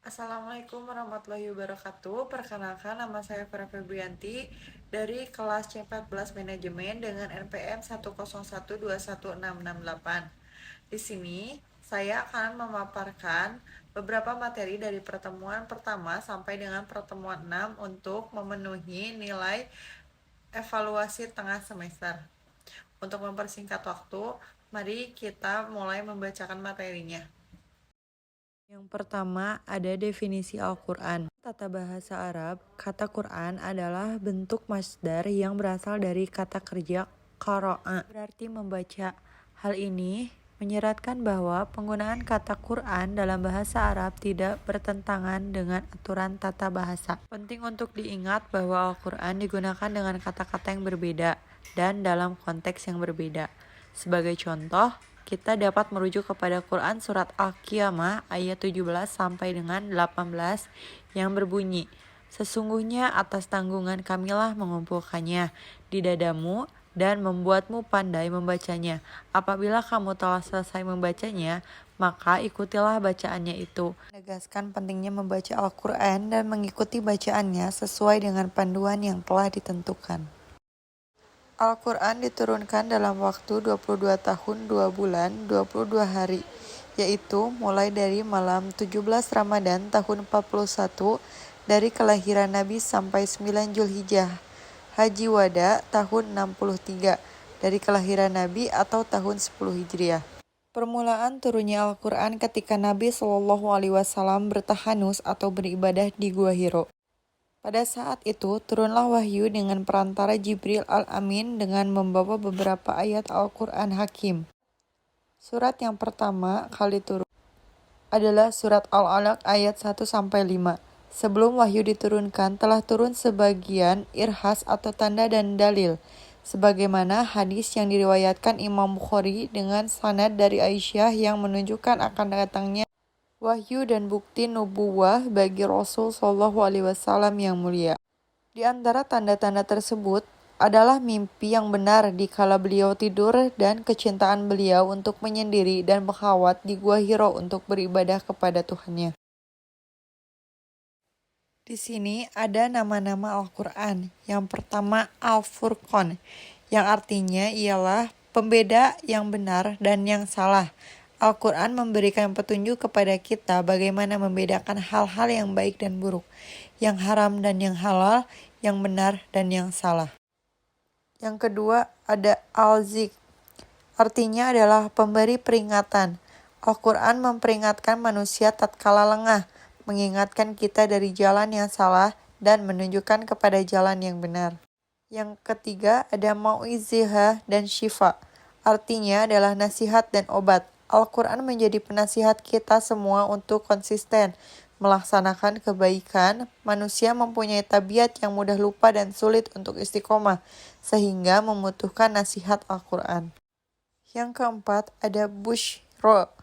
Assalamualaikum warahmatullahi wabarakatuh. Perkenalkan, nama saya Vera Febrianti dari kelas C14 Manajemen dengan NPM 101216668. Di sini saya akan memaparkan beberapa materi dari pertemuan pertama sampai dengan pertemuan 6 untuk memenuhi nilai evaluasi tengah semester. Untuk mempersingkat waktu, mari kita mulai membacakan materinya. Yang pertama ada definisi Al-Quran. Tata bahasa Arab, kata Quran adalah bentuk masdar yang berasal dari kata kerja qara'a, berarti membaca. Hal ini menyeratkan bahwa penggunaan kata Quran dalam bahasa Arab tidak bertentangan dengan aturan tata bahasa. Penting untuk diingat bahwa Al-Quran digunakan dengan kata-kata yang berbeda dan dalam konteks yang berbeda. Sebagai contoh, kita dapat merujuk kepada Quran surat Al-Qiyamah ayat 17 sampai dengan 18 yang berbunyi, "Sesungguhnya atas tanggungan kamilah mengumpulkannya di dadamu dan membuatmu pandai membacanya. Apabila kamu telah selesai membacanya, maka ikutilah bacaannya itu." Menegaskan pentingnya membaca Al-Quran dan mengikuti bacaannya sesuai dengan panduan yang telah ditentukan. Al-Quran diturunkan dalam waktu 22 tahun 2 bulan 22 hari, yaitu mulai dari malam 17 Ramadan tahun 41 dari kelahiran Nabi sampai 9 Zulhijjah, Haji Wada tahun 63 dari kelahiran Nabi atau tahun 10 Hijriah. Permulaan turunnya Al-Quran ketika Nabi SAW bertahanus atau beribadah di Gua Hiro. Pada saat itu, turunlah wahyu dengan perantara Jibril Al-Amin dengan membawa beberapa ayat Al-Quran Hakim. Surat yang pertama kali turun adalah surat Al-Alaq ayat 1-5. Sebelum wahyu diturunkan, telah turun sebagian irhas atau tanda dan dalil, sebagaimana hadis yang diriwayatkan Imam Bukhari dengan sanad dari Aisyah yang menunjukkan akan datangnya wahyu dan bukti nubuwah bagi Rasul Shallallahu Alaihi Wasallam yang mulia. Di antara tanda-tanda tersebut adalah mimpi yang benar di kala beliau tidur dan kecintaan beliau untuk menyendiri dan berkhawat di Gua Hiro untuk beribadah kepada Tuhannya. Di sini ada nama-nama Al-Quran. Yang pertama Al-Furqan, yang artinya ialah pembeda yang benar dan yang salah. Al-Quran memberikan petunjuk kepada kita bagaimana membedakan hal-hal yang baik dan buruk, yang haram dan yang halal, yang benar dan yang salah. Yang kedua ada Al-Zik, artinya adalah pemberi peringatan. Al-Quran memperingatkan manusia tatkala lengah, mengingatkan kita dari jalan yang salah dan menunjukkan kepada jalan yang benar. Yang ketiga ada Mau'izihah dan Syifa, artinya adalah nasihat dan obat. Al-Quran menjadi penasihat kita semua untuk konsisten melaksanakan kebaikan. Manusia mempunyai tabiat yang mudah lupa dan sulit untuk istiqomah, sehingga membutuhkan nasihat Al-Quran. Yang keempat ada Bushro,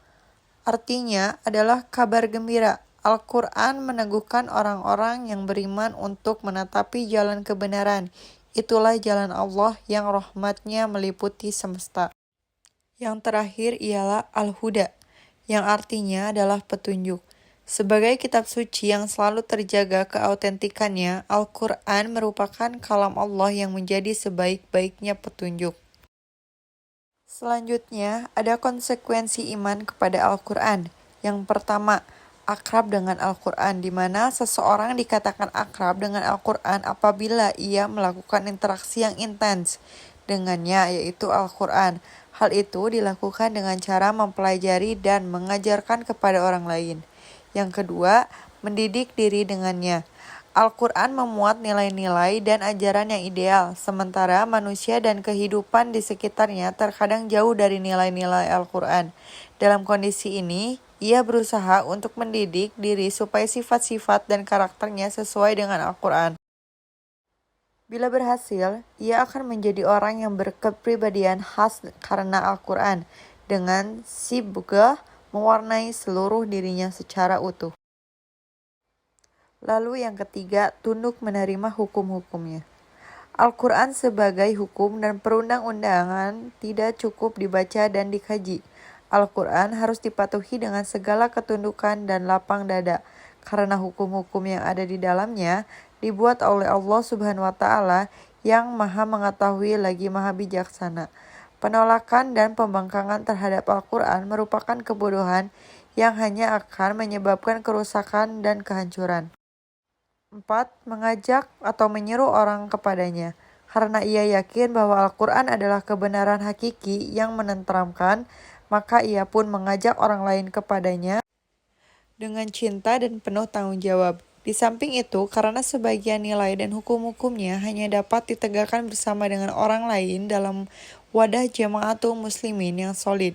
artinya adalah kabar gembira. Al-Quran meneguhkan orang-orang yang beriman untuk menetapi jalan kebenaran. Itulah jalan Allah yang rahmatnya meliputi semesta. Yang terakhir ialah Al-Huda, yang artinya adalah petunjuk. Sebagai kitab suci yang selalu terjaga keautentikannya, Al-Quran merupakan kalam Allah yang menjadi sebaik-baiknya petunjuk. Selanjutnya, ada konsekuensi iman kepada Al-Quran. Yang pertama, akrab dengan Al-Quran, di mana seseorang dikatakan akrab dengan Al-Quran apabila ia melakukan interaksi yang intens dengannya, yaitu Al-Quran. Hal itu dilakukan dengan cara mempelajari dan mengajarkan kepada orang lain. Yang kedua, mendidik diri dengannya. Al-Quran memuat nilai-nilai dan ajaran yang ideal, sementara manusia dan kehidupan di sekitarnya terkadang jauh dari nilai-nilai Al-Quran. Dalam kondisi ini, ia berusaha untuk mendidik diri supaya sifat-sifat dan karakternya sesuai dengan Al-Quran. Bila berhasil, ia akan menjadi orang yang berkepribadian khas karena Al-Quran, dengan sibghah mewarnai seluruh dirinya secara utuh. Lalu yang ketiga, tunduk menerima hukum-hukumnya. Al-Quran sebagai hukum dan perundang-undangan tidak cukup dibaca dan dikaji. Al-Quran harus dipatuhi dengan segala ketundukan dan lapang dada, karena hukum-hukum yang ada di dalamnya dibuat oleh Allah Subhanahu wa Ta'ala yang Maha Mengetahui lagi Maha Bijaksana. Penolakan dan pembangkangan terhadap Al-Quran merupakan kebodohan yang hanya akan menyebabkan kerusakan dan kehancuran. 4. Mengajak atau menyeru orang kepadanya. Karena ia yakin bahwa Al-Quran adalah kebenaran hakiki yang menenteramkan, maka ia pun mengajak orang lain kepadanya dengan cinta dan penuh tanggung jawab. Di samping itu, karena sebagian nilai dan hukum-hukumnya hanya dapat ditegakkan bersama dengan orang lain dalam wadah jamaatul muslimin yang solid.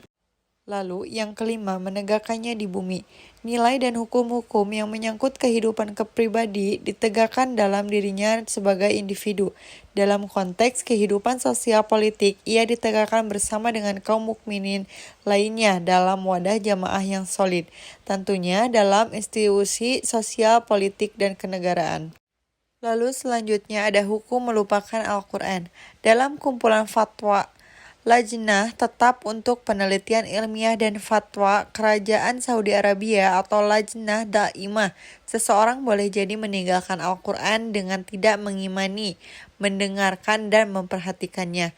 Lalu, yang kelima, menegakkannya di bumi. Nilai dan hukum-hukum yang menyangkut kehidupan kepribadi ditegakkan dalam dirinya sebagai individu. Dalam konteks kehidupan sosial politik, ia ditegakkan bersama dengan kaum mukminin lainnya dalam wadah jamaah yang solid. Tentunya dalam institusi sosial, politik, dan kenegaraan. Lalu selanjutnya ada hukum melupakan Al-Quran. Dalam kumpulan fatwa Lajnah Tetap untuk Penelitian Ilmiah dan Fatwa Kerajaan Saudi Arabia atau Lajnah Daimah, seseorang boleh jadi meninggalkan Al-Quran dengan tidak mengimani, mendengarkan, dan memperhatikannya.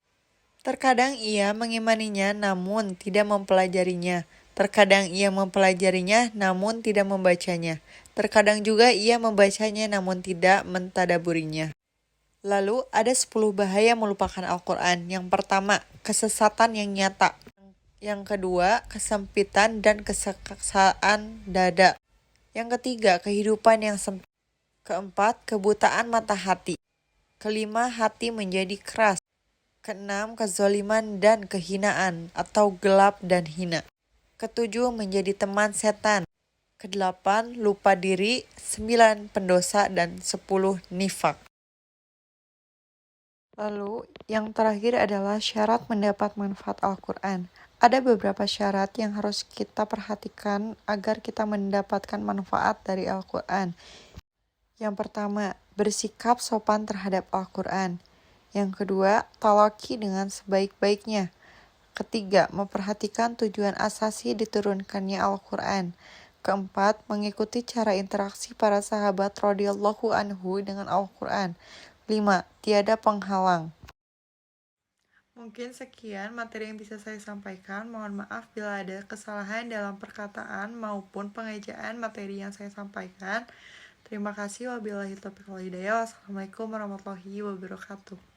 Terkadang ia mengimaninya namun tidak mempelajarinya. Terkadang ia mempelajarinya namun tidak membacanya. Terkadang juga ia membacanya namun tidak mentadaburinya. Lalu ada 10 bahaya melupakan Al-Quran. Yang pertama, kesesatan yang nyata. Yang kedua, kesempitan dan keseksaan dada. Yang ketiga, kehidupan yang sempit. Keempat, kebutaan mata hati. Kelima, hati menjadi keras. Keenam, kezoliman dan kehinaan atau gelap dan hina. Ketujuh, menjadi teman setan. Kedelapan, lupa diri. 9, pendosa. Dan 10, nifak. Lalu, yang terakhir adalah syarat mendapat manfaat Al-Quran. Ada beberapa syarat yang harus kita perhatikan agar kita mendapatkan manfaat dari Al-Quran. Yang pertama, bersikap sopan terhadap Al-Quran. Yang kedua, talaki dengan sebaik-baiknya. Ketiga, memperhatikan tujuan asasi diturunkannya Al-Quran. Keempat, mengikuti cara interaksi para sahabat radhiyallahu anhu dengan Al-Quran. 5. Tiada penghalang. Mungkin sekian materi yang bisa saya sampaikan. Mohon maaf bila ada kesalahan dalam perkataan maupun pengejaan materi yang saya sampaikan. Terima kasih. Wabillahi taufiq wal hidayah. Wassalamualaikum warahmatullahi wabarakatuh.